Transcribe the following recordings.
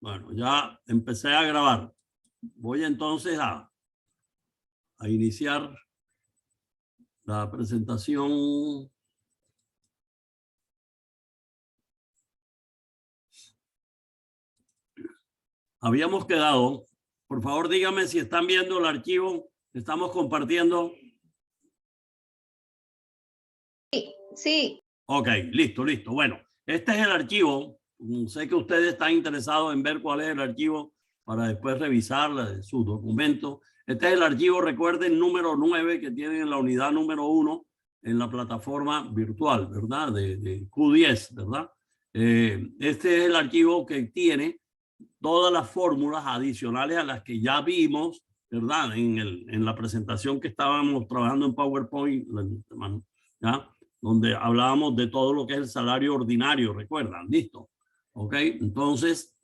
Bueno, ya empecé a grabar. Voy entonces a iniciar la presentación. Habíamos quedado, por favor díganme si están viendo el archivo que estamos compartiendo. Sí. Ok, listo. Bueno, este es el archivo. Sé que ustedes están interesados en ver cuál es el archivo para después revisar sus documentos. Este es el archivo, recuerden, número 9 que tienen en la unidad número 1 en la plataforma virtual, ¿verdad? De Q10, ¿verdad? Este es el archivo que tiene todas las fórmulas adicionales a las que ya vimos, ¿verdad? En la presentación que estábamos trabajando en PowerPoint, ¿ya? Donde hablábamos de todo lo que es el salario ordinario, ¿recuerdan? ¿Listo? ¿Ok? Entonces,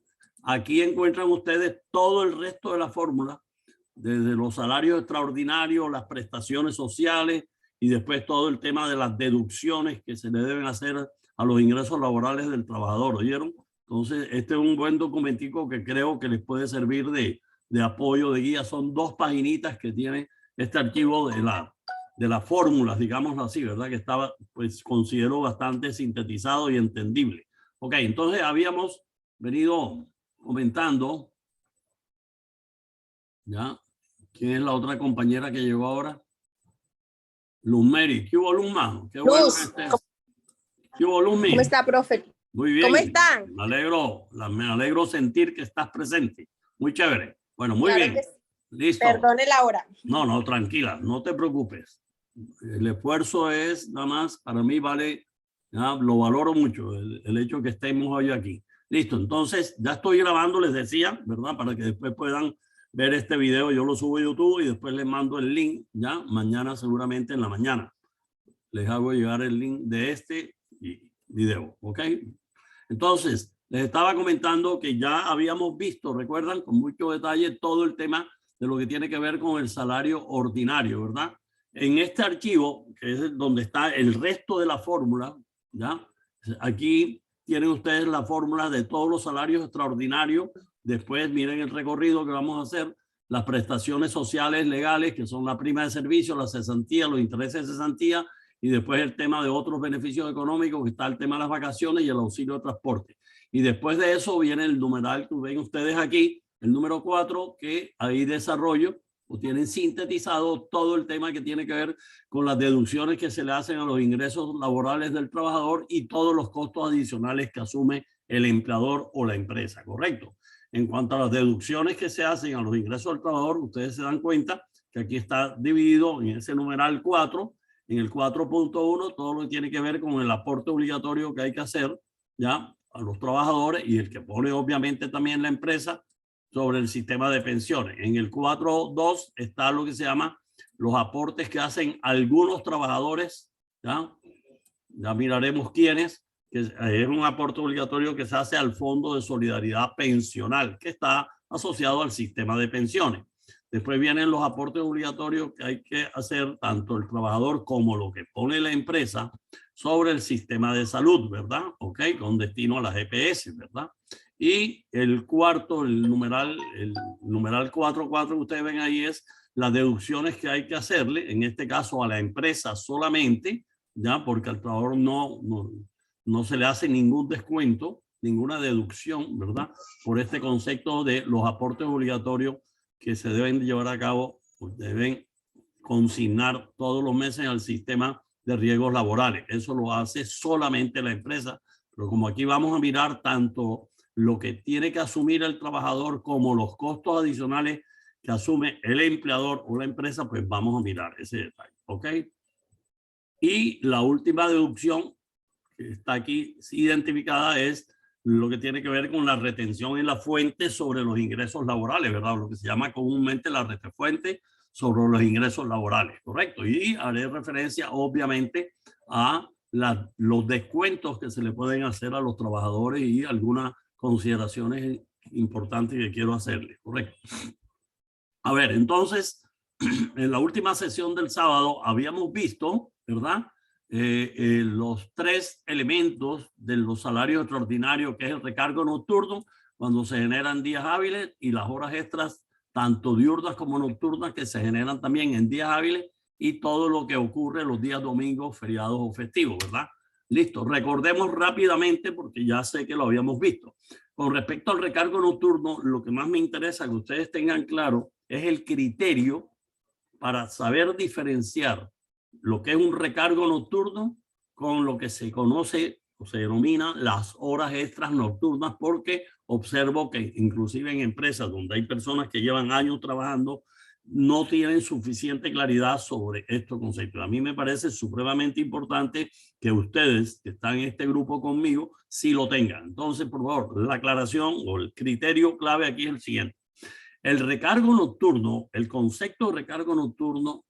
aquí encuentran ustedes todo el resto de la fórmula, desde los salarios extraordinarios, las prestaciones sociales y después todo el tema de las deducciones que se le deben hacer a los ingresos laborales del trabajador, ¿oyeron? Entonces, este es un buen documentico que creo que les puede servir de apoyo, de guía. Son 2 paginitas que tiene este archivo de las fórmulas, digámoslo así, ¿verdad? Que estaba, pues, considero bastante sintetizado y entendible. Ok, entonces habíamos venido comentando, ¿ya? ¿Quién es la otra compañera que llegó ahora? Luz Mary. ¿Qué hubo, Luz, mano? Qué bueno que estés. ¿Qué hubo, Luz? ¿Cómo está, profe? Muy bien. ¿Cómo están? Me alegro sentir que estás presente. Muy chévere. Bueno, muy claro bien. Listo. Perdone la hora. No, tranquila, no te preocupes. El esfuerzo es, nada más, para mí vale, ya, lo valoro mucho, el hecho que estemos hoy aquí. Listo, entonces ya estoy grabando, les decía, ¿verdad? Para que después puedan ver este video. Yo lo subo a YouTube y después les mando el link, ya, mañana seguramente en la mañana. Les hago llegar el link de este video, ¿ok? Entonces, les estaba comentando que ya habíamos visto, recuerdan, con mucho detalle todo el tema de lo que tiene que ver con el salario ordinario, ¿verdad? En este archivo, que es donde está el resto de la fórmula, ¿ya? Aquí tienen ustedes la fórmula de todos los salarios extraordinarios. Después miren el recorrido que vamos a hacer, las prestaciones sociales legales, que son la prima de servicio, la cesantía, los intereses de cesantía, y después el tema de otros beneficios económicos, que está el tema de las vacaciones y el auxilio de transporte. Y después de eso viene el numeral que ven ustedes aquí, el número 4, que ahí desarrollo o tienen sintetizado todo el tema que tiene que ver con las deducciones que se le hacen a los ingresos laborales del trabajador y todos los costos adicionales que asume el empleador o la empresa, ¿correcto? En cuanto a las deducciones que se hacen a los ingresos del trabajador, ustedes se dan cuenta que aquí está dividido en ese numeral 4, en el 4.1, todo lo que tiene que ver con el aporte obligatorio que hay que hacer, ¿ya? A los trabajadores, y el que pone obviamente también la empresa sobre el sistema de pensiones. En el 4.2 está lo que se llama los aportes que hacen algunos trabajadores, ¿ya? Ya miraremos quiénes, que es un aporte obligatorio que se hace al Fondo de Solidaridad Pensional, que está asociado al sistema de pensiones. Después vienen los aportes obligatorios que hay que hacer tanto el trabajador como lo que pone la empresa sobre el sistema de salud, ¿verdad? Ok, con destino a las EPS, ¿verdad? Y el cuarto, el numeral 4.4 que ustedes ven ahí es las deducciones que hay que hacerle, en este caso a la empresa solamente, ya, porque al trabajador no se le hace ningún descuento, ninguna deducción, ¿verdad? Por este concepto de los aportes obligatorios que se deben llevar a cabo, pues deben consignar todos los meses al sistema de riesgos laborales. Eso lo hace solamente la empresa, pero como aquí vamos a mirar tanto lo que tiene que asumir el trabajador como los costos adicionales que asume el empleador o la empresa, pues vamos a mirar ese detalle, ¿ok? Y la última deducción que está aquí identificada es lo que tiene que ver con la retención en la fuente sobre los ingresos laborales, ¿verdad? Lo que se llama comúnmente la retefuente sobre los ingresos laborales, ¿correcto? Y haré referencia, obviamente, a los descuentos que se le pueden hacer a los trabajadores y algunas consideraciones importantes que quiero hacerles, ¿correcto? A ver, entonces, en la última sesión del sábado habíamos visto, ¿verdad? Los 3 elementos de los salarios extraordinarios, que es el recargo nocturno, cuando se generan días hábiles y las horas extras, tanto diurnas como nocturnas, que se generan también en días hábiles y todo lo que ocurre los días domingos, feriados o festivos, ¿verdad? Listo, recordemos rápidamente porque ya sé que lo habíamos visto. Con respecto al recargo nocturno, lo que más me interesa que ustedes tengan claro es el criterio para saber diferenciar lo que es un recargo nocturno con lo que se conoce o se denomina las horas extras nocturnas, porque observo que inclusive en empresas donde hay personas que llevan años trabajando no tienen suficiente claridad sobre estos conceptos. A mí me parece supremamente importante que ustedes que están en este grupo conmigo sí lo tengan. Entonces, por favor, la aclaración o el criterio clave aquí es el siguiente. El recargo nocturno, el concepto de recargo nocturno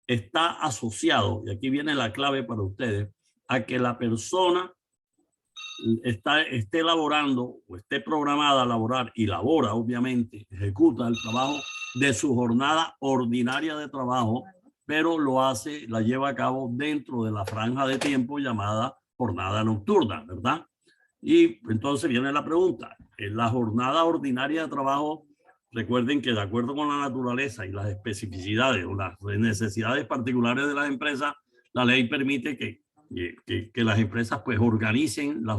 está asociado, y aquí viene la clave para ustedes, a que la persona esté laborando o esté programada a laborar y labora, obviamente, ejecuta el trabajo de su jornada ordinaria de trabajo, pero lo hace, la lleva a cabo dentro de la franja de tiempo llamada jornada nocturna, ¿verdad? Y entonces viene la pregunta, ¿en la jornada ordinaria de trabajo? Recuerden que de acuerdo con la naturaleza y las especificidades o las necesidades particulares de las empresas, la ley permite que las empresas pues organicen la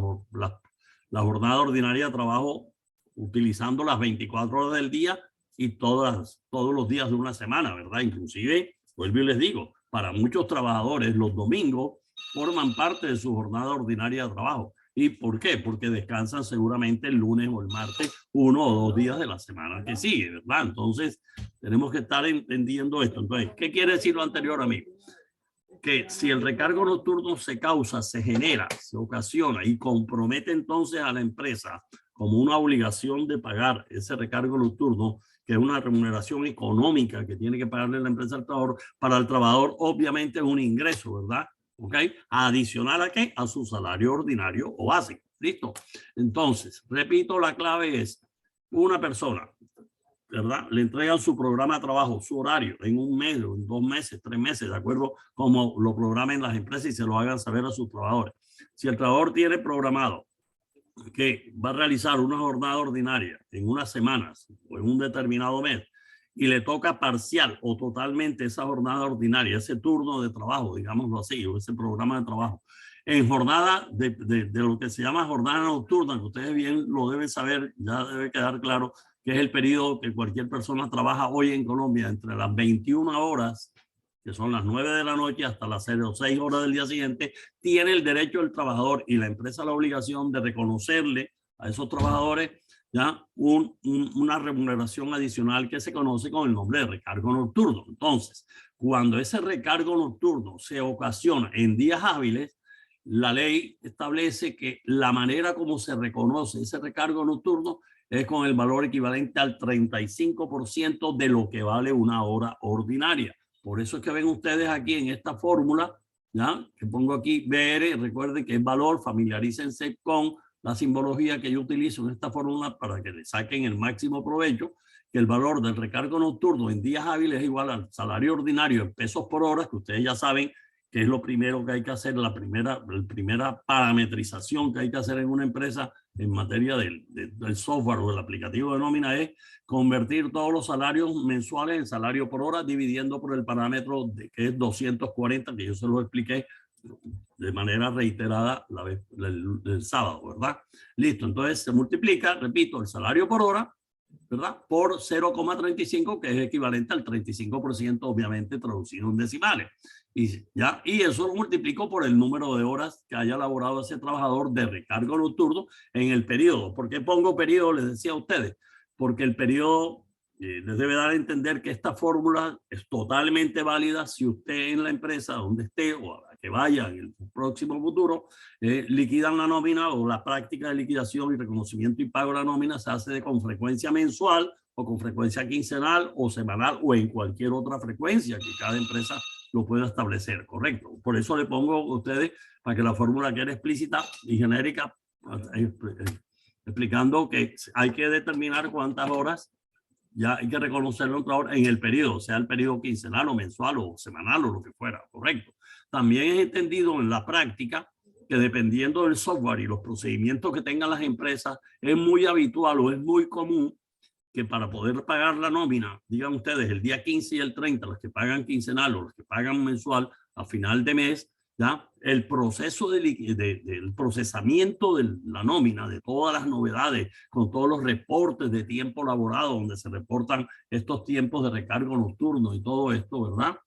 jornada ordinaria de trabajo utilizando las 24 horas del día y todos los días de una semana, ¿verdad? Inclusive, vuelvo y les digo, para muchos trabajadores los domingos forman parte de su jornada ordinaria de trabajo. ¿Y por qué? Porque descansan seguramente el lunes o el martes, 1 o 2 días de la semana que sigue, ¿verdad? Entonces, tenemos que estar entendiendo esto. Entonces, ¿qué quiere decir lo anterior, amigo? Que si el recargo nocturno se causa, se genera, se ocasiona y compromete entonces a la empresa como una obligación de pagar ese recargo nocturno, que es una remuneración económica que tiene que pagarle la empresa al trabajador, para el trabajador obviamente es un ingreso, ¿verdad? ¿Ok? Adicional a qué? A su salario ordinario o básico. ¿Listo? Entonces, repito, la clave es una persona, ¿verdad? Le entregan su programa de trabajo, su horario, en un mes, en 2 meses, 3 meses, de acuerdo como lo programen las empresas y se lo hagan saber a sus trabajadores. Si el trabajador tiene programado que va a realizar una jornada ordinaria en unas semanas o en un determinado mes y le toca parcial o totalmente esa jornada ordinaria, ese turno de trabajo, digámoslo así, o ese programa de trabajo, en jornada de lo que se llama jornada nocturna, que ustedes bien lo deben saber, ya debe quedar claro que es el periodo que cualquier persona trabaja hoy en Colombia entre las 21 horas, que son las 9 de la noche, hasta las 06 horas del día siguiente, tiene el derecho el trabajador y la empresa la obligación de reconocerle a esos trabajadores ya una remuneración adicional que se conoce con el nombre de recargo nocturno. Entonces, cuando ese recargo nocturno se ocasiona en días hábiles, la ley establece que la manera como se reconoce ese recargo nocturno es con el valor equivalente al 35% de lo que vale una hora ordinaria. Por eso es que ven ustedes aquí en esta fórmula, ¿ya? Que pongo aquí BR, recuerden que es valor, familiarícense con la simbología que yo utilizo en esta fórmula para que le saquen el máximo provecho, que el valor del recargo nocturno en días hábiles es igual al salario ordinario en pesos por hora, que ustedes ya saben que es lo primero que hay que hacer, la primera parametrización que hay que hacer en una empresa en materia del software o del aplicativo de nómina, es convertir todos los salarios mensuales en salario por hora, dividiendo por el parámetro que es 240, que yo se lo expliqué de manera reiterada el sábado, ¿verdad? Listo, entonces se multiplica, repito, el salario por hora, ¿verdad? Por 0,35, que es equivalente al 35%, obviamente traducido en decimales. Y eso lo multiplico por el número de horas que haya laborado ese trabajador de recargo nocturno en el periodo. ¿Por qué pongo periodo? Les decía a ustedes, porque el periodo les debe dar a entender que esta fórmula es totalmente válida si usted en la empresa donde esté o a la que vaya en el próximo futuro liquidan la nómina, o la práctica de liquidación y reconocimiento y pago de la nómina se hace con frecuencia mensual o con frecuencia quincenal o semanal o en cualquier otra frecuencia que cada empresa lo pueda establecer, correcto. Por eso le pongo a ustedes para que la fórmula quede explícita y genérica, explicando que hay que determinar cuántas horas ya hay que reconocerlo en el periodo, sea el periodo quincenal o mensual o semanal o lo que fuera, correcto. También es entendido en la práctica que dependiendo del software y los procedimientos que tengan las empresas, es muy habitual o es muy común que para poder pagar la nómina, digan ustedes, el día 15 y el 30, los que pagan quincenal o los que pagan mensual a final de mes, ¿ya? El proceso del procesamiento de la nómina, de todas las novedades, con todos los reportes de tiempo laborado, donde se reportan estos tiempos de recargo nocturno y todo esto, ¿verdad?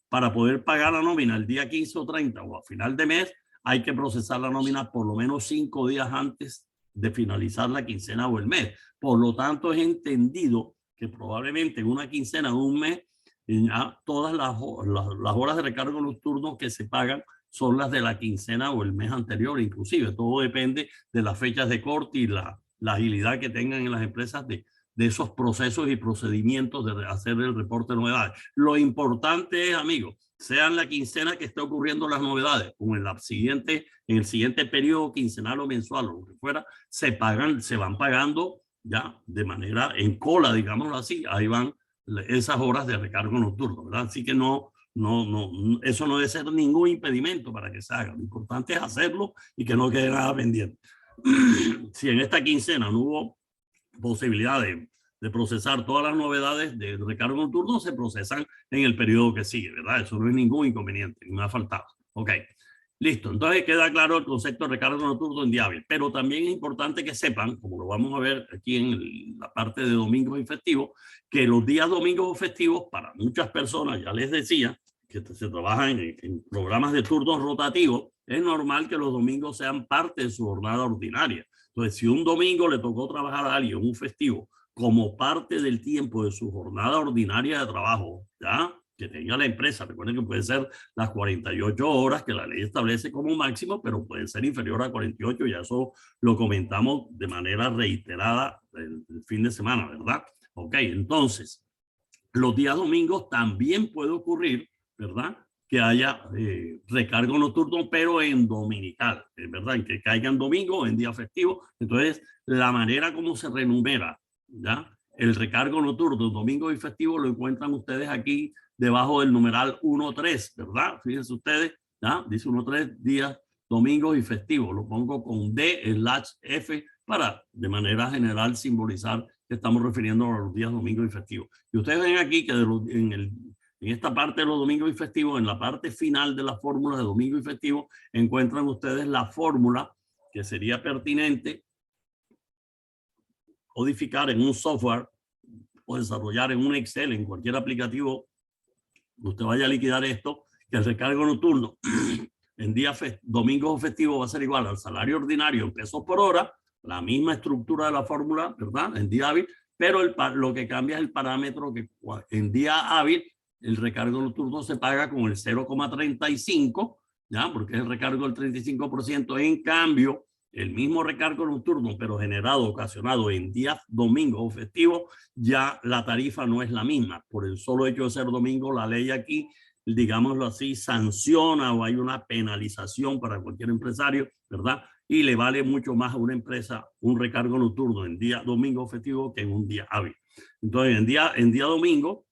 Para poder pagar la nómina el día 15 o 30 o a final de mes, hay que procesar la nómina por lo menos 5 días antes de finalizar la quincena o el mes. Por lo tanto, es entendido que probablemente en una quincena o un mes, ya todas las horas de recargo nocturno que se pagan son las de la quincena o el mes anterior, inclusive. Todo depende de las fechas de corte y la agilidad que tengan en las empresas de esos procesos y procedimientos de hacer el reporte de novedades. Lo importante es, amigos, sea en la quincena que esté ocurriendo las novedades o en el siguiente periodo quincenal o mensual o lo que fuera, se van pagando ya de manera en cola, digámoslo así. Ahí van esas horas de recargo nocturno, ¿verdad? Así que eso no debe ser ningún impedimento para que se haga. Lo importante es hacerlo y que no quede nada pendiente. Si en esta quincena no hubo posibilidad de procesar todas las novedades de recargo nocturno, se procesan en el periodo que sigue, ¿verdad? Eso no es ningún inconveniente, ni me ha faltado. Ok, listo. Entonces queda claro el concepto de recargo nocturno en día hábil, pero también es importante que sepan, como lo vamos a ver aquí en la parte de domingos y festivos, que los días domingos o festivos, para muchas personas, ya les decía, que se trabajan en programas de turnos rotativos, es normal que los domingos sean parte de su jornada ordinaria. Entonces, si un domingo le tocó trabajar a alguien, un festivo, como parte del tiempo de su jornada ordinaria de trabajo, ¿ya? Que tenga la empresa, recuerden que puede ser las 48 horas que la ley establece como máximo, pero pueden ser inferior a 48, ya eso lo comentamos de manera reiterada el fin de semana, ¿verdad? Ok, entonces, los días domingos también puede ocurrir, ¿verdad? Que haya recargo nocturno, pero en dominical, ¿verdad? En que caigan domingo o en día festivo. Entonces, la manera como se renumera, ¿ya? El recargo nocturno, domingo y festivo, lo encuentran ustedes aquí debajo del numeral 1.3, ¿verdad? Fíjense ustedes, ¿ya? Dice 1.3 días, domingos y festivos. Lo pongo con D/F para, de manera general, simbolizar que estamos refiriendo a los días domingos y festivos. Y ustedes ven aquí que en esta parte de los domingos y festivos, en la parte final de la fórmula de domingo y festivo, encuentran ustedes la fórmula que sería pertinente codificar en un software o desarrollar en un Excel, en cualquier aplicativo, usted vaya a liquidar esto, que el recargo nocturno en días domingos o festivos va a ser igual al salario ordinario en pesos por hora, la misma estructura de la fórmula, ¿verdad? En día hábil, pero lo que cambia es el parámetro que en día hábil el recargo nocturno se paga con el 0,35, ¿ya? Porque es el recargo del 35%. En cambio, el mismo recargo nocturno, pero generado, ocasionado en días domingos o festivos, ya la tarifa no es la misma. Por el solo hecho de ser domingo, la ley aquí, digámoslo así, sanciona o hay una penalización para cualquier empresario, ¿verdad? Y le vale mucho más a una empresa un recargo nocturno en día domingo o festivo que en un día hábil. Entonces, en día domingo,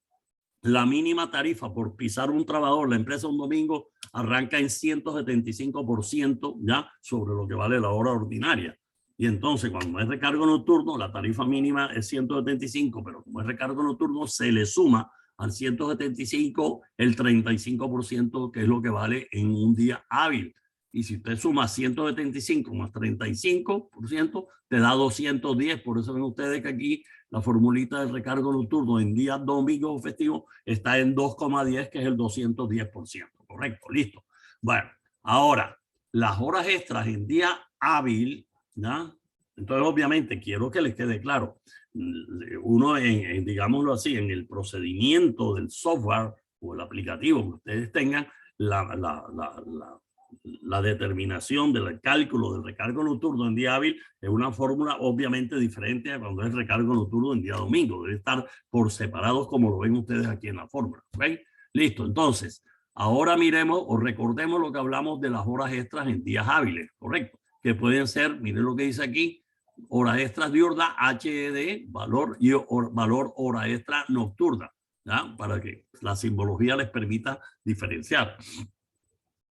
la mínima tarifa por pisar un trabajador, la empresa un domingo, arranca en 175% ya sobre lo que vale la hora ordinaria. Y entonces, cuando es recargo nocturno, la tarifa mínima es 175, pero como es recargo nocturno, se le suma al 175 el 35%, que es lo que vale en un día hábil. Y si usted suma 175 más 35%, te da 210. Por eso ven ustedes que aquí la formulita del recargo nocturno en días domingos o festivos está en 2,10, que es el 210%. Correcto, listo. Bueno, ahora, las horas extras en día hábil, ¿no? Entonces, obviamente, quiero que les quede claro. Uno, digámoslo así, en el procedimiento del software o el aplicativo que ustedes tengan, la determinación del cálculo del recargo nocturno en día hábil es una fórmula obviamente diferente a cuando es recargo nocturno en día domingo. Debe estar por separados como lo ven ustedes aquí en la fórmula. ¿Okay? Listo. Entonces, ahora miremos o recordemos lo que hablamos de las horas extras en días hábiles, ¿correcto? Que pueden ser, miren lo que dice aquí, horas extras diurnas, HED, valor hora extra nocturna, ¿ya? Para que la simbología les permita diferenciar.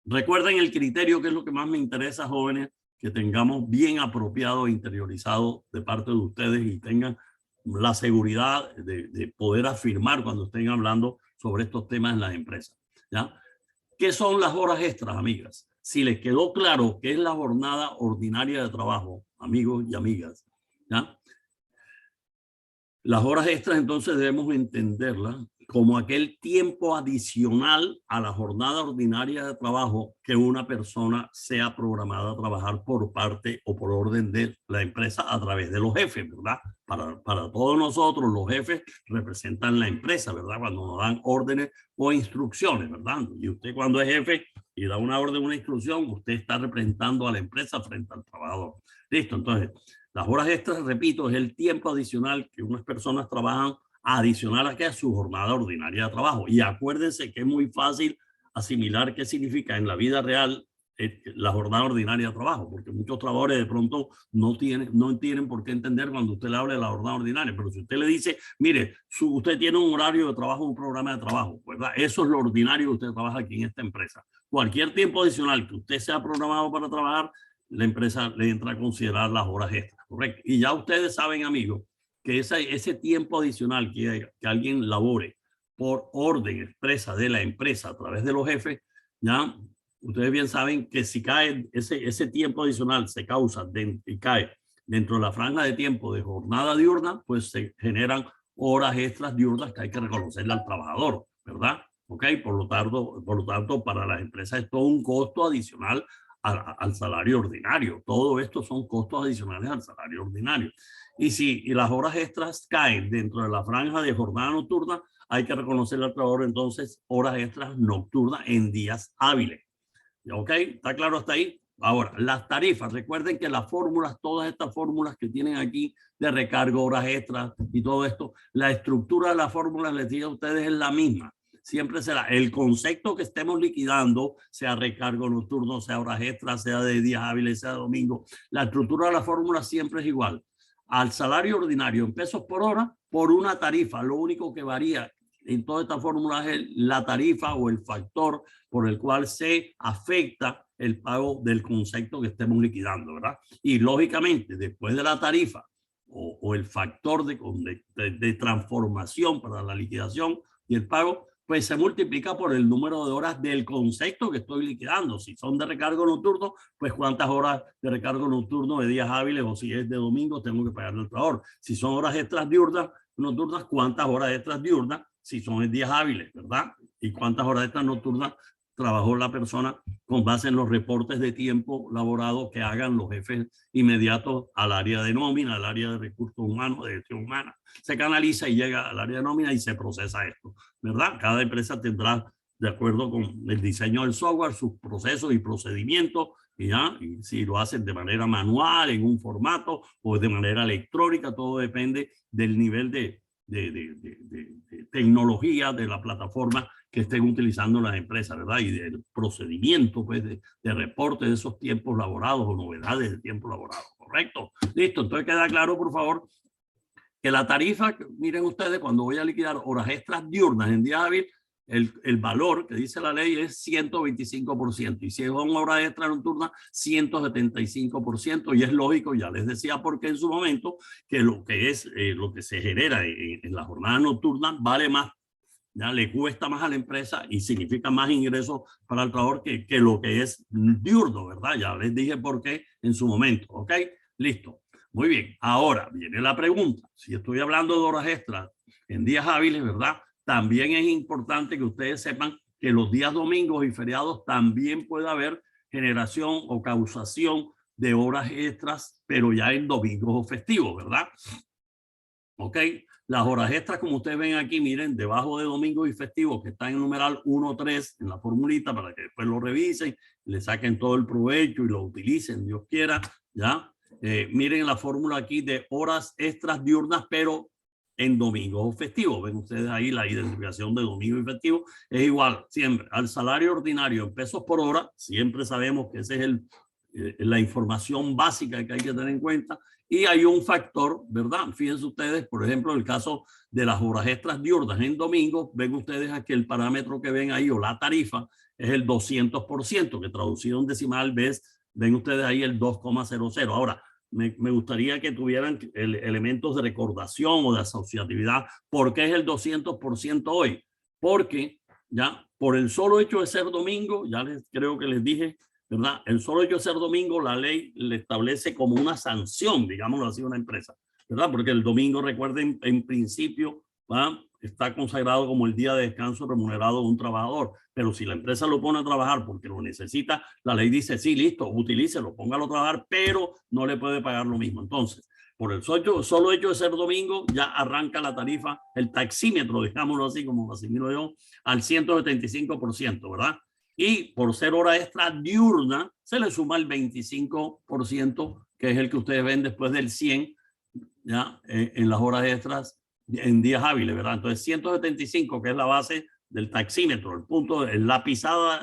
Recuerden el criterio, que es lo que más me interesa, jóvenes, que tengamos bien apropiado e interiorizado de parte de ustedes y tengan la seguridad de poder afirmar cuando estén hablando sobre estos temas en las empresas, ¿ya? ¿Qué son las horas extras, amigas? Si les quedó claro qué es la jornada ordinaria de trabajo, amigos y amigas, ¿ya? Las horas extras entonces debemos entenderlas como aquel tiempo adicional a la jornada ordinaria de trabajo que una persona sea programada a trabajar por parte o por orden de la empresa a través de los jefes, ¿verdad? Para todos nosotros los jefes representan la empresa, ¿verdad? Cuando nos dan órdenes o instrucciones, ¿verdad? Y usted cuando es jefe y da una orden o una instrucción, usted está representando a la empresa frente al trabajador. Listo, entonces las horas extras, repito, es el tiempo adicional que unas personas trabajan adicional a su jornada ordinaria de trabajo. Y acuérdense que es muy fácil asimilar qué significa en la vida real la jornada ordinaria de trabajo, porque muchos trabajadores de pronto no tienen por qué entender cuando usted le habla de la jornada ordinaria, pero si usted le dice, mire, usted tiene un horario de trabajo, un programa de trabajo, ¿verdad? Eso es lo ordinario que usted trabaja aquí en esta empresa. Cualquier tiempo adicional que usted sea programado para trabajar, la empresa le entra a considerar las horas extras, ¿correcto? Y ya ustedes saben, amigos, que ese tiempo adicional que alguien labore por orden expresa de la empresa a través de los jefes, ya ustedes bien saben que si cae ese tiempo adicional se causa y cae dentro de la franja de tiempo de jornada diurna, pues se generan horas extras diurnas que hay que reconocerle al trabajador, ¿verdad? ¿Ok? Por lo tanto, para las empresas es todo un costo adicional al salario ordinario. Todo esto son costos adicionales al salario ordinario. Y si las horas extras caen dentro de la franja de jornada nocturna, hay que reconocerle al trabajador entonces horas extras nocturnas en días hábiles. ¿Ok? ¿Está claro hasta ahí? Ahora, las tarifas. Recuerden que las fórmulas, todas estas fórmulas que tienen aquí de recargo, horas extras y todo esto, la estructura de las fórmulas, les digo a ustedes, es la misma. Siempre será el concepto que estemos liquidando, sea recargo nocturno, sea horas extras, sea de días hábiles, sea de domingo. La estructura de la fórmula siempre es igual. Al salario ordinario en pesos por hora, por una tarifa. Lo único que varía en toda esta fórmula es la tarifa o el factor por el cual se afecta el pago del concepto que estemos liquidando, ¿verdad? Y lógicamente, después de la tarifa o el factor de transformación para la liquidación y el pago, pues se multiplica por el número de horas del concepto que estoy liquidando. Si son de recargo nocturno, pues cuántas horas de recargo nocturno de días hábiles, o si es de domingo, tengo que pagarle al trabajador. Si son horas extras diurnas, nocturnas, cuántas horas extras diurnas, si son en días hábiles, ¿verdad? Y cuántas horas extras nocturnas trabajó la persona con base en los reportes de tiempo laborado que hagan los jefes inmediatos al área de nómina, al área de recursos humanos, de gestión humana. Se canaliza y llega al área de nómina y se procesa esto, ¿verdad? Cada empresa tendrá, de acuerdo con el diseño del software, sus procesos y procedimientos, y si lo hacen de manera manual, en un formato, o de manera electrónica, todo depende del nivel de tecnología de la plataforma que estén utilizando las empresas, ¿verdad? Y del procedimiento, pues, de reporte de esos tiempos laborados o novedades de tiempo laborado, ¿correcto? Listo, entonces queda claro, por favor, que la tarifa, miren ustedes, cuando voy a liquidar horas extras diurnas en día hábil, el valor que dice la ley es 125%, y si son horas extras nocturnas, 175%, y es lógico, ya les decía porque en su momento, que lo que se genera en la jornada nocturna vale más, ya le cuesta más a la empresa y significa más ingresos para el trabajador que lo que es diurno, ¿verdad? Ya les dije por qué en su momento, ¿ok? Listo. Muy bien. Ahora viene la pregunta. Si estoy hablando de horas extras en días hábiles, ¿verdad? También es importante que ustedes sepan que los días domingos y feriados también puede haber generación o causación de horas extras, pero ya en domingos o festivos, ¿verdad? ¿Ok? Las horas extras, como ustedes ven aquí, miren, debajo de domingos y festivos, que está en el numeral 1.3 en la formulita para que después lo revisen, le saquen todo el provecho y lo utilicen, Dios quiera, ¿ya? Miren la fórmula aquí de horas extras diurnas, pero en domingos o festivos. Ven ustedes ahí la identificación de domingo y festivo. Es igual siempre al salario ordinario en pesos por hora. Siempre sabemos que ese es la información básica que hay que tener en cuenta. Y hay un factor, ¿verdad? Fíjense ustedes, por ejemplo, el caso de las horas extras diurnas en domingo, ven ustedes aquí el parámetro que ven ahí o la tarifa es el 200%, que traducido en decimal ven ustedes ahí el 2,00. Ahora, me gustaría que tuvieran elementos de recordación o de asociatividad. ¿Por qué es el 200% hoy? Porque ya por el solo hecho de ser domingo, ya creo que les dije, ¿verdad? El solo hecho de ser domingo, la ley le establece como una sanción, digámoslo así, a una empresa, ¿verdad? Porque el domingo, recuerden, en principio, ¿va? Está consagrado como el día de descanso remunerado de un trabajador. Pero si la empresa lo pone a trabajar porque lo necesita, la ley dice, sí, listo, utilícelo, póngalo a trabajar, pero no le puede pagar lo mismo. Entonces, por el solo hecho de ser domingo, ya arranca la tarifa, el taxímetro, digámoslo así, como asimilo yo, al 175%, ¿verdad? Y por ser hora extra diurna, se le suma el 25%, que es el que ustedes ven después del 100, ¿ya? En las horas extras en días hábiles, ¿verdad? Entonces 175, que es la base del taxímetro, el punto, la pisada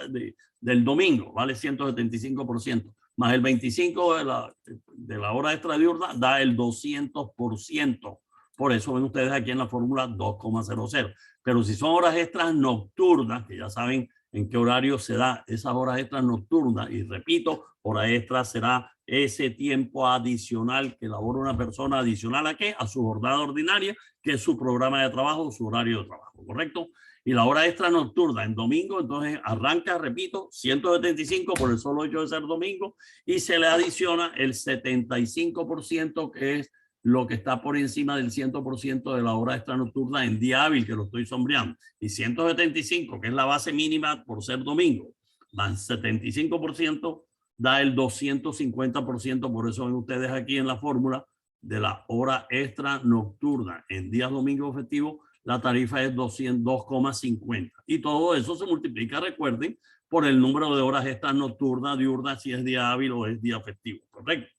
del domingo, vale 175%, más el 25 de la hora extra diurna da el 200%. Por eso ven ustedes aquí en la fórmula 2,00. Pero si son horas extras nocturnas, que ya saben en qué horario se da esas horas extras nocturnas, y repito, hora extra será ese tiempo adicional que labora una persona adicional a qué, a su jornada ordinaria, que es su programa de trabajo, su horario de trabajo, ¿correcto? Y la hora extra nocturna en domingo, entonces arranca, repito, 175 por el solo hecho de ser domingo, y se le adiciona el 75%, que es lo que está por encima del 100% de la hora extra nocturna en día hábil, que lo estoy sombreando. Y 175, que es la base mínima por ser domingo, más 75%, da el 250%. Por eso ven ustedes aquí en la fórmula de la hora extra nocturna en días domingos festivos, la tarifa es 202,50. Y todo eso se multiplica, recuerden, por el número de horas extras nocturnas, diurnas, si es día hábil o es día festivo, ¿correcto?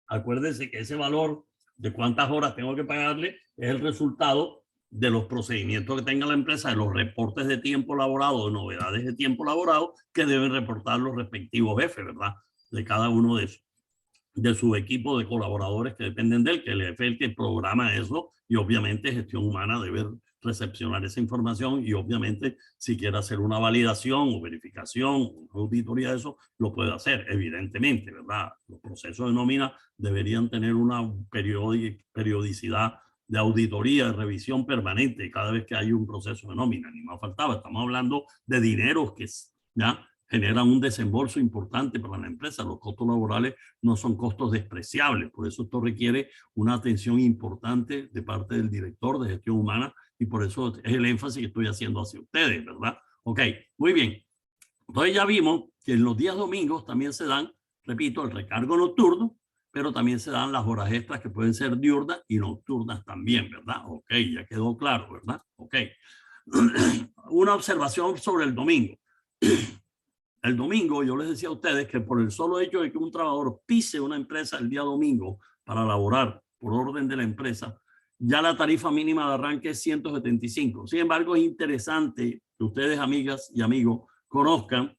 Acuérdense que ese valor de cuántas horas tengo que pagarle es el resultado de los procedimientos que tenga la empresa, de los reportes de tiempo laborado, de novedades de tiempo laborado que deben reportar los respectivos jefes, ¿verdad? De cada uno de su equipo de colaboradores que dependen de él, que el jefe es el que programa eso, y obviamente gestión humana debe recepcionar esa información, y obviamente si quiere hacer una validación o verificación, una auditoría de eso, lo puede hacer, evidentemente, ¿verdad? Los procesos de nómina deberían tener una periodicidad de auditoría, de revisión permanente cada vez que hay un proceso de nómina, ni más faltaba. Estamos hablando de dineros que ya generan un desembolso importante para la empresa. Los costos laborales no son costos despreciables, por eso esto requiere una atención importante de parte del director de gestión humana, y por eso es el énfasis que estoy haciendo hacia ustedes, ¿verdad? Ok, muy bien. Entonces ya vimos que en los días domingos también se dan, repito, el recargo nocturno, pero también se dan las horas extras que pueden ser diurnas y nocturnas también, ¿verdad? Ok, ya quedó claro, ¿verdad? Ok. Una observación sobre el domingo. El domingo, yo les decía a ustedes que por el solo hecho de que un trabajador pise una empresa el día domingo para laborar por orden de la empresa, ya la tarifa mínima de arranque es 175. Sin embargo, es interesante que ustedes, amigas y amigos, conozcan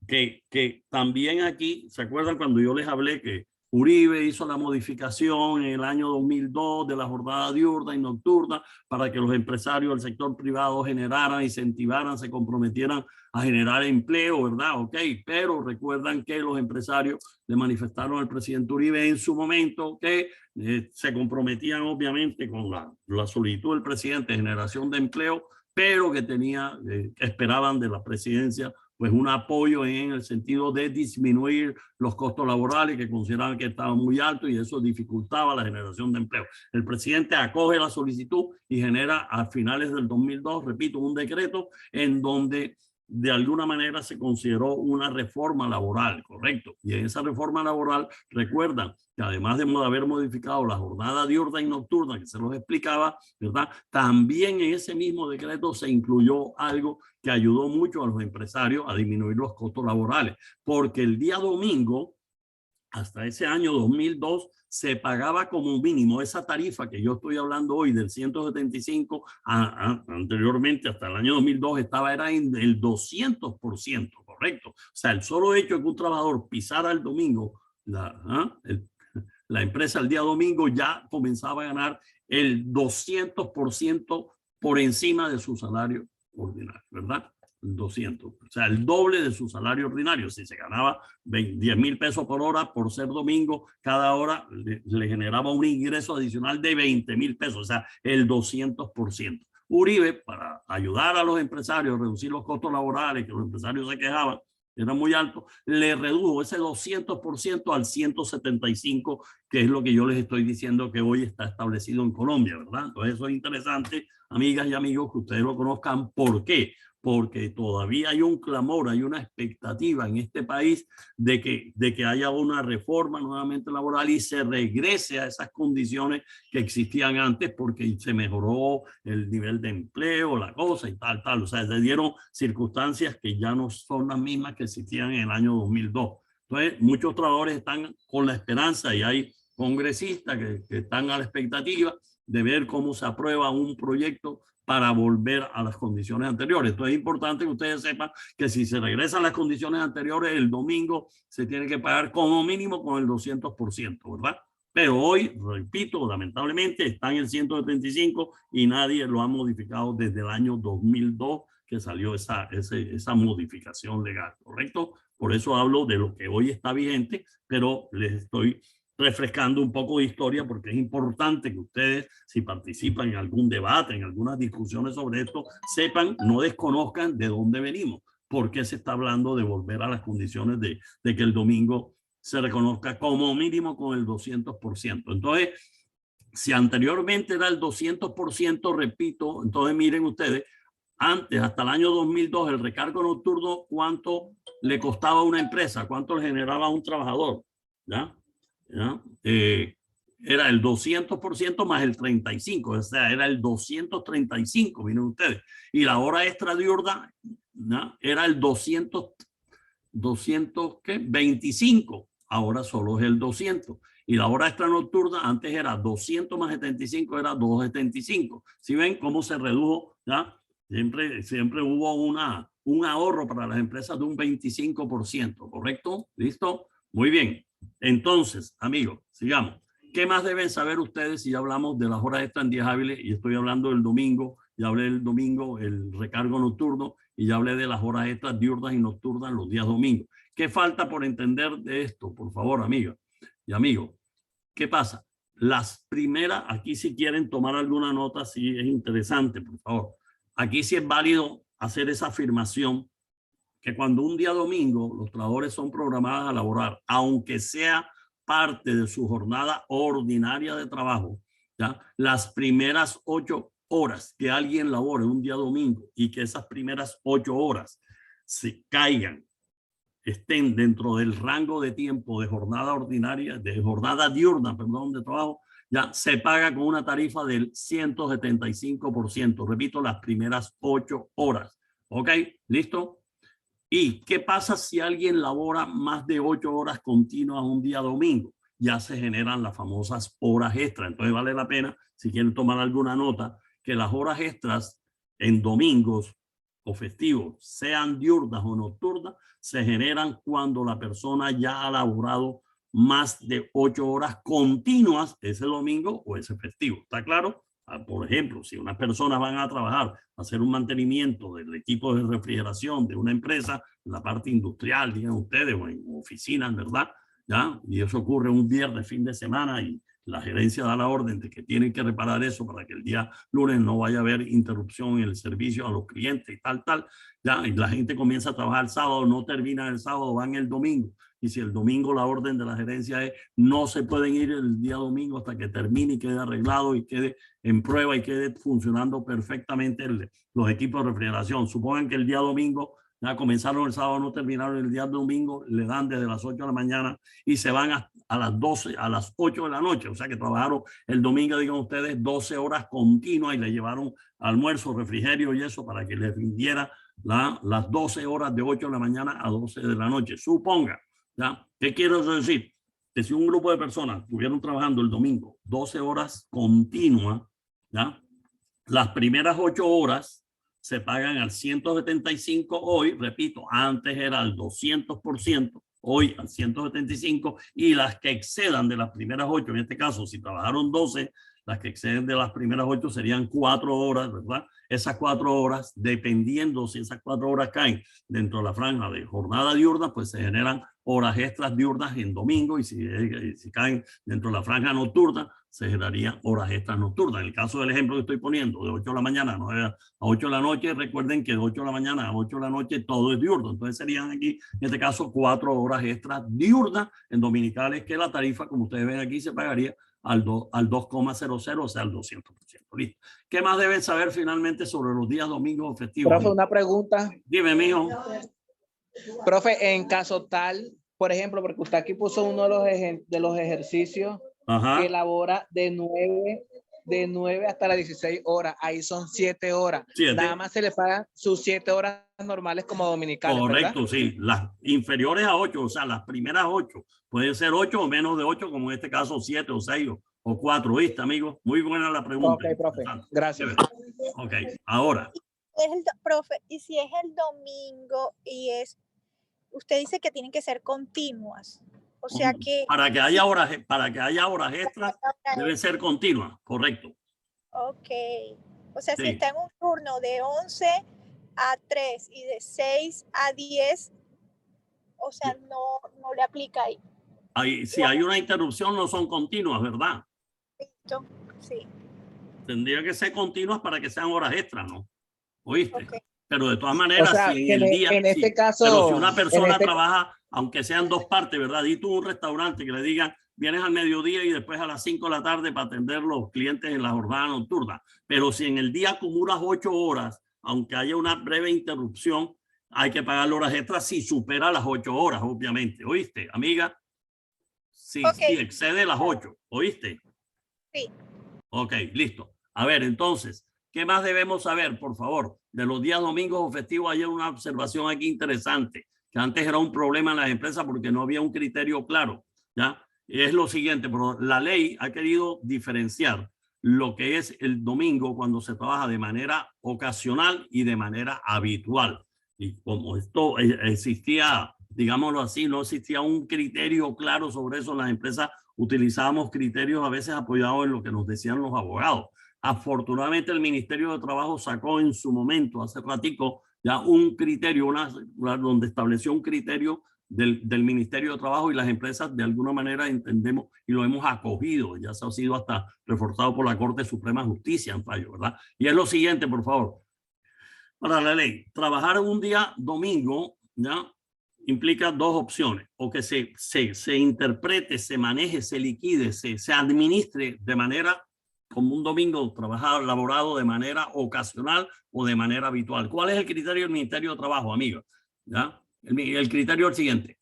que también aquí, ¿se acuerdan cuando yo les hablé que Uribe hizo la modificación en el año 2002 de la jornada diurna y nocturna para que los empresarios del sector privado generaran, incentivaran, se comprometieran a generar empleo, ¿verdad? Ok, pero recuerdan que los empresarios le manifestaron al presidente Uribe en su momento que se comprometían obviamente con la solicitud del presidente de generación de empleo, pero que esperaban de la presidencia pues un apoyo en el sentido de disminuir los costos laborales que consideraban que estaban muy altos, y eso dificultaba la generación de empleo. El presidente acoge la solicitud y genera a finales del 2002, repito, un decreto en donde de alguna manera se consideró una reforma laboral, correcto. Y en esa reforma laboral, recuerdan que además de haber modificado la jornada diurna y nocturna, que se los explicaba, ¿verdad? También en ese mismo decreto se incluyó algo que ayudó mucho a los empresarios a disminuir los costos laborales, porque el día domingo, hasta ese año 2002, se pagaba como mínimo esa tarifa que yo estoy hablando hoy del 175, anteriormente hasta el año 2002 era en el 200%, correcto. O sea, el solo hecho de que un trabajador pisara el domingo la empresa el día domingo ya comenzaba a ganar el 200% por encima de su salario ordinario, ¿verdad? 200, o sea, el doble de su salario ordinario. Si se ganaba 10,000 pesos por hora por ser domingo, cada hora le generaba un ingreso adicional de 20,000 pesos, o sea, el 200%. Uribe, para ayudar a los empresarios a reducir los costos laborales, que los empresarios se quejaban, era muy alto, le redujo ese 200% al 175%, que es lo que yo les estoy diciendo que hoy está establecido en Colombia, ¿verdad? Entonces eso es interesante, amigas y amigos, que ustedes lo conozcan. ¿Por qué? Porque todavía hay un clamor, hay una expectativa en este país de que haya una reforma nuevamente laboral y se regrese a esas condiciones que existían antes, porque se mejoró el nivel de empleo, la cosa y tal. O sea, se dieron circunstancias que ya no son las mismas que existían en el año 2002. Entonces, muchos trabajadores están con la esperanza y hay congresistas que están a la expectativa de ver cómo se aprueba un proyecto para volver a las condiciones anteriores. Entonces es importante que ustedes sepan que si se regresan a las condiciones anteriores, el domingo se tiene que pagar como mínimo con el 200%, ¿verdad? Pero hoy, repito, lamentablemente está en el 175 y nadie lo ha modificado desde el año 2002 que salió esa modificación legal, ¿correcto? Por eso hablo de lo que hoy está vigente, pero les estoy refrescando un poco de historia porque es importante que ustedes, si participan en algún debate, en algunas discusiones sobre esto, sepan, no desconozcan de dónde venimos, por qué se está hablando de volver a las condiciones de que el domingo se reconozca como mínimo con el 200%. Entonces, si anteriormente era el 200%, repito, entonces miren ustedes, antes, hasta el año 2002, el recargo nocturno, ¿cuánto le costaba a una empresa? ¿Cuánto le generaba a un trabajador? ¿Ya? ¿Ya? Era el 200% más el 35%, o sea, era el 235, miren ustedes. Y la hora extra diurna, ¿no?, era el 225, ahora solo es el 200. Y la hora extra nocturna antes era 200 más 75, era 275. ¿Sí ven cómo se redujo? ¿Ya? Siempre hubo un ahorro para las empresas de un 25%, ¿correcto? ¿Listo? Muy bien. Entonces, amigos, sigamos. ¿Qué más deben saber ustedes si ya hablamos de las horas extras en días hábiles? Y estoy hablando del domingo, ya hablé del domingo, el recargo nocturno, y ya hablé de las horas extras diurnas y nocturnas los días domingos. ¿Qué falta por entender de esto? Por favor, amiga y amigos. ¿Qué pasa? Las primeras, aquí si quieren tomar alguna nota, sí es interesante, por favor. Aquí sí es válido hacer esa afirmación que cuando un día domingo los trabajadores son programados a laborar, aunque sea parte de su jornada ordinaria de trabajo, ¿ya?, las primeras 8 horas que alguien labore un día domingo y que esas primeras 8 horas se caigan, estén dentro del rango de tiempo de jornada ordinaria, de jornada diurna, perdón, de trabajo, ya se paga con una tarifa del 175%. Repito, las primeras 8 horas. ¿Ok? ¿Listo? ¿Y qué pasa si alguien labora más de 8 horas continuas un día domingo? Ya se generan las famosas horas extras. Entonces vale la pena, si quieren tomar alguna nota, que las horas extras en domingos o festivos, sean diurnas o nocturnas, se generan cuando la persona ya ha laborado más de 8 horas continuas ese domingo o ese festivo. ¿Está claro? Por ejemplo, si unas personas van a trabajar, a hacer un mantenimiento del equipo de refrigeración de una empresa, en la parte industrial, digan ustedes, o en oficinas, ¿verdad? ¿Ya? Y eso ocurre un viernes, fin de semana, y la gerencia da la orden de que tienen que reparar eso para que el día lunes no vaya a haber interrupción en el servicio a los clientes y tal. ¿Ya? Y la gente comienza a trabajar el sábado, no termina el sábado, van el domingo. Y si el domingo la orden de la gerencia es no se pueden ir el día domingo hasta que termine y quede arreglado y quede en prueba y quede funcionando perfectamente los equipos de refrigeración. Supongan que el día domingo ya comenzaron el sábado, no terminaron el día domingo, le dan desde las 8 de la mañana y se van a las 12, a las 8 de la noche. O sea que trabajaron el domingo, digan ustedes, 12 horas continuas y le llevaron almuerzo, refrigerio y eso para que les rindiera las 12 horas de 8 de la mañana a 12 de la noche. Suponga. ¿Ya? ¿Qué quiero decir? Que si un grupo de personas estuvieron trabajando el domingo 12 horas continuas, ¿ya?, las primeras 8 horas se pagan al 175 hoy, repito, antes era al 200%, hoy a 175, y las que excedan de las primeras 8, en este caso, si trabajaron 12, las que exceden de las primeras 8 serían 4 horas, ¿verdad? Esas 4 horas, dependiendo si esas 4 horas caen dentro de la franja de jornada diurna, pues se generan horas extras diurnas en domingo, y si caen dentro de la franja nocturna, se generarían horas extras nocturnas. En el caso del ejemplo que estoy poniendo, de 8 de la mañana a 9 a 8 de la noche, recuerden que de 8 de la mañana a 8 de la noche todo es diurno. Entonces serían aquí, en este caso, 4 horas extras diurnas en dominicales, que la tarifa, como ustedes ven aquí, se pagaría al 2,00, o sea, al 200%. Listo. ¿Qué más deben saber finalmente sobre los días domingos festivos? Profe, una pregunta. Dime, mijo. Profe, en caso tal, por ejemplo, porque usted aquí puso uno de los ejercicios Ajá. que elabora de 9 hasta las 16 horas. Ahí son 7 horas. 7. Nada más se le pagan sus 7 horas normales como dominicales, Correcto, ¿verdad? sí. Las inferiores a 8, o sea, las primeras 8. Pueden ser 8 o menos de 8, como en este caso 7 o 6 o 4. ¿Viste, amigo? Muy buena la pregunta. Ok, profe. Gracias. Ok, ahora. Profe, y si es el domingo y usted dice que tienen que ser continuas. O sea que... Para que haya horas extras, deben ser continuas, correcto. Ok. O sea, Sí. si está en un turno de 11 a 3 y de 6 a 10, o sea, no le aplica ahí. Si hay una interrupción, no son continuas, ¿verdad? Sí. Tendría que ser continuas para que sean horas extras, ¿no? ¿Oíste? Okay. Pero de todas maneras, O sea, si en el día... en este caso... Pero si una persona trabaja, aunque sean 2 partes, ¿verdad? Y tú un restaurante que le digan, vienes al mediodía y después a las 5 de la tarde para atender los clientes en la jornada nocturna. Pero si en el día acumulas 8 horas, aunque haya una breve interrupción, hay que pagar horas extras si supera las 8 horas, obviamente. ¿Oíste, amiga? Si excede las 8, ¿oíste? Sí. Ok, listo. A ver, entonces, ¿qué más debemos saber, por favor? De los días domingos o festivos, hay una observación aquí interesante, que antes era un problema en las empresas porque no había un criterio claro, ¿ya? Es lo siguiente, pero la ley ha querido diferenciar lo que es el domingo cuando se trabaja de manera ocasional y de manera habitual. Y como esto existía, digámoslo así, no existía un criterio claro sobre eso, las empresas utilizábamos criterios a veces apoyados en lo que nos decían los abogados. Afortunadamente el Ministerio de Trabajo sacó en su momento, hace ratico, ya un criterio, donde estableció un criterio del Ministerio de Trabajo, y las empresas de alguna manera entendemos y lo hemos acogido. Ya se ha sido hasta reforzado por la Corte Suprema de Justicia en fallo, ¿verdad? Y es lo siguiente, por favor. Para la ley, trabajar un día domingo, ¿ya? Implica 2 opciones: o que se interprete, se maneje, se liquide, se administre de manera como un domingo trabajado, laborado de manera ocasional o de manera habitual. ¿Cuál es el criterio del Ministerio de Trabajo, amigos? ¿Ya? El criterio es el siguiente: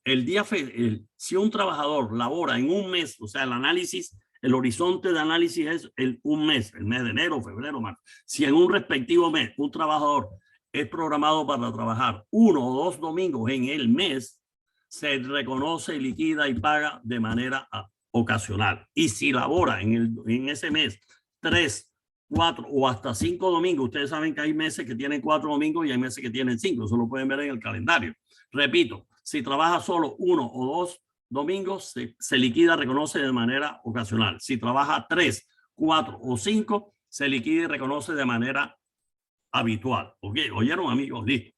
si un trabajador labora en un mes, o sea, el análisis, el horizonte de análisis es un mes, el mes de enero, febrero, marzo. Si en un respectivo mes un trabajador es programado para trabajar 1 o 2 domingos en el mes, se reconoce, liquida y paga de manera ocasional. Y si labora en ese mes 3, 4 o hasta 5 domingos, ustedes saben que hay meses que tienen 4 domingos y hay meses que tienen 5, eso lo pueden ver en el calendario. Repito, si trabaja solo 1 o 2 domingos, se liquida, reconoce de manera ocasional. Si trabaja 3, 4 o 5, se liquida y reconoce de manera habitual. ¿Ok? ¿Oyeron, amigos? Listo.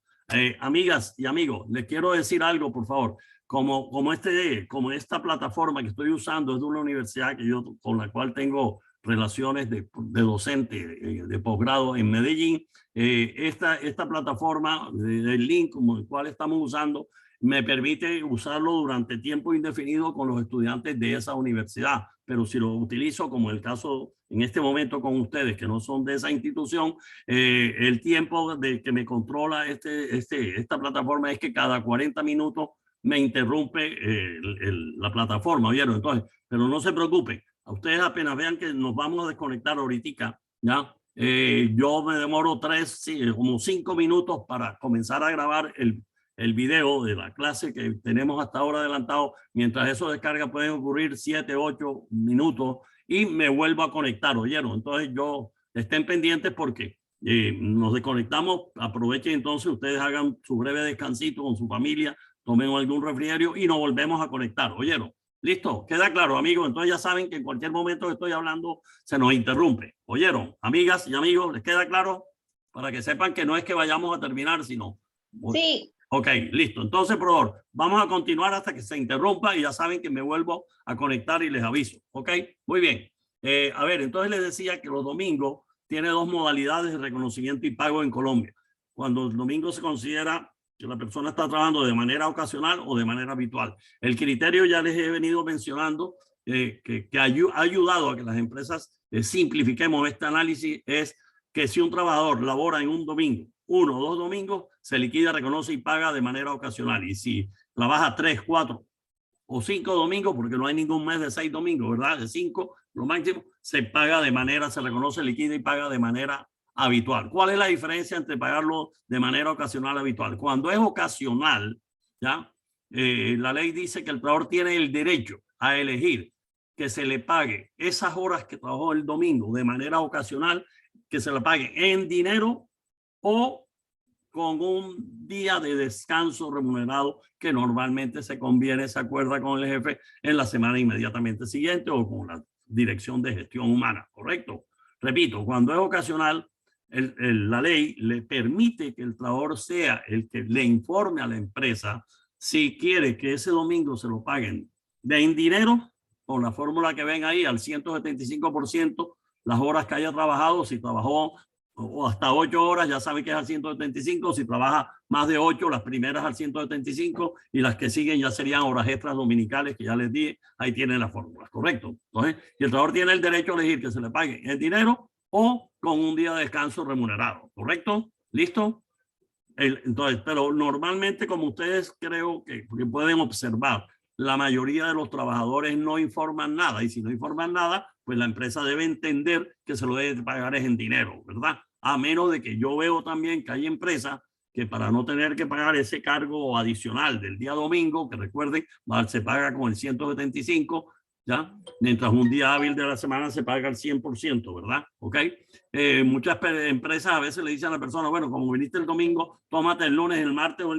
Amigas y amigos, les quiero decir algo, por favor. Como esta plataforma que estoy usando es de una universidad con la cual tengo relaciones de docente de posgrado en Medellín, esta plataforma del link como el cual estamos usando me permite usarlo durante tiempo indefinido con los estudiantes de esa universidad. Pero si lo utilizo, como el caso en este momento con ustedes, que no son de esa institución, el tiempo de que me controla esta plataforma es que cada 40 minutos me interrumpe la plataforma, ¿vieron? Entonces, pero no se preocupen. A ustedes apenas vean que nos vamos a desconectar ahorita, ¿ya? Yo me demoro como 5 minutos para comenzar a grabar el video de la clase que tenemos hasta ahora adelantado. Mientras eso descarga pueden ocurrir 7, 8 minutos y me vuelvo a conectar, ¿oyeron? Entonces estén pendientes porque nos desconectamos. Aprovechen entonces, ustedes hagan su breve descansito con su familia, tomen algún refrigerio y nos volvemos a conectar. ¿Oyeron? ¿Listo? ¿Queda claro, amigos? Entonces ya saben que en cualquier momento que estoy hablando se nos interrumpe. ¿Oyeron? Amigas y amigos, ¿les queda claro? Para que sepan que no es que vayamos a terminar, sino... Sí. Ok, listo. Entonces, por favor, vamos a continuar hasta que se interrumpa y ya saben que me vuelvo a conectar y les aviso. Ok, muy bien. A ver, entonces les decía que los domingos tiene dos modalidades de reconocimiento y pago en Colombia. Cuando el domingo se considera que la persona está trabajando de manera ocasional o de manera habitual. El criterio ya les he venido mencionando que ha ayudado a que las empresas simplifiquemos este análisis, es que si un trabajador labora en un domingo, 1 o 2 domingos, se liquida, reconoce y paga de manera ocasional. Y si trabaja 3, 4 o 5 domingos, porque no hay ningún mes de 6 domingos, ¿verdad? De 5, lo máximo, se paga de manera, se reconoce, liquida y paga de manera habitual. ¿Cuál es la diferencia entre pagarlo de manera ocasional y habitual? Cuando es ocasional, ¿ya? La ley dice que el trabajador tiene el derecho a elegir que se le pague esas horas que trabajó el domingo de manera ocasional, que se le pague en dinero o con un día de descanso remunerado que normalmente se conviene, se acuerda con el jefe en la semana inmediatamente siguiente o con la dirección de gestión humana, ¿correcto? Repito, cuando es ocasional, la ley le permite que el trabajador sea el que le informe a la empresa si quiere que ese domingo se lo paguen en dinero, con la fórmula que ven ahí, al 175% las horas que haya trabajado, si trabajó o hasta 8 horas, ya sabe que es al 175. Si trabaja más de 8, las primeras al 175 y las que siguen ya serían horas extras dominicales que ya les di. Ahí tienen las fórmulas, ¿correcto? Entonces, y el trabajador tiene el derecho a elegir que se le pague en dinero o con un día de descanso remunerado, ¿correcto? ¿Listo? Entonces, pero normalmente, como ustedes creo que pueden observar, la mayoría de los trabajadores no informan nada, y si no informan nada, pues la empresa debe entender que se lo debe pagar es en dinero, ¿verdad? A menos de que yo veo también que hay empresas que para no tener que pagar ese cargo adicional del día domingo, que recuerden, se paga con el 175, ¿ya? Mientras un día hábil de la semana se paga el 100%, ¿verdad? ¿Ok? Muchas empresas a veces le dicen a la persona, bueno, como viniste el domingo, tómate el lunes, el martes o el